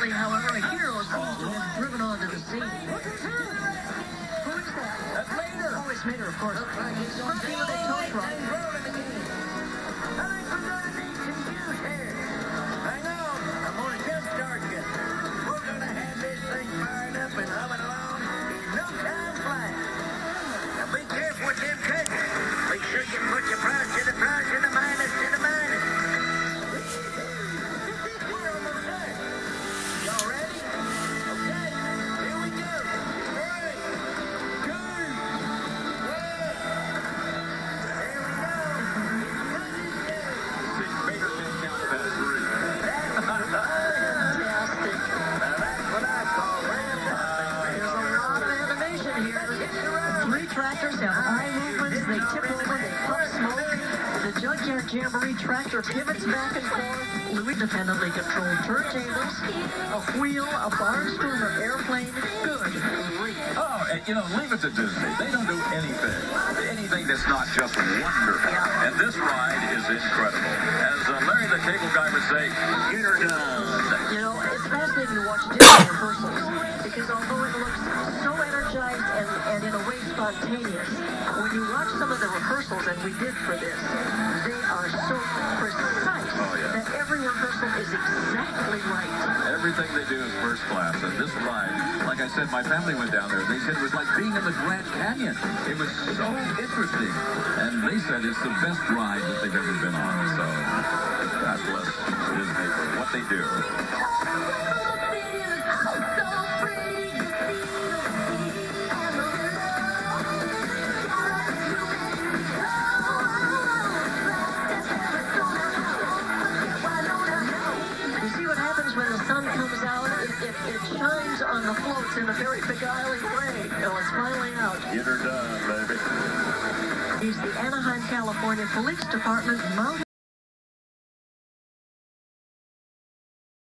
Eventually, however, a hero seems to have been driven onto the scene. Who is that? That's Mater. Oh, it's Mater, of course. He's working with a tow truck. Hang on, I'm going to jumpstart you. We're going to have this thing fired up and humming along in no time flat. Now be careful with them cutters. Make sure you put your plus to the plus and the minus to the minus. We're almost there. Y'all ready? Okay, here we go. 3, 2, 3 tractors have eye movements, they tip over, they puff smoke. The Junkyard Jamboree tractor pivots back and forth, independently controlled turntables, a wheel, a barnstormer airplane. Good grief. Oh, leave it to Disney. They don't do anything that's not just wonderful. And this ride is incredible. As Larry the Cable Guy would say, get her done. It's fascinating to watch Disney rehearsals because although it looks so energized and in a way spontaneous, when you watch some of the rehearsals, and we did for this, they are so precise that every rehearsal is exactly right. Everything they do is first class. And this ride, like I said, my family went down there. They said it was like being in the Grand Canyon. It was so interesting. And they said it's the best ride that they've ever been on. So God bless Disney for what they do. When the sun comes out, it shines on the floats in a very beguiling way. It's finally out. Get her done, baby. He's the Anaheim, California Police Department mounted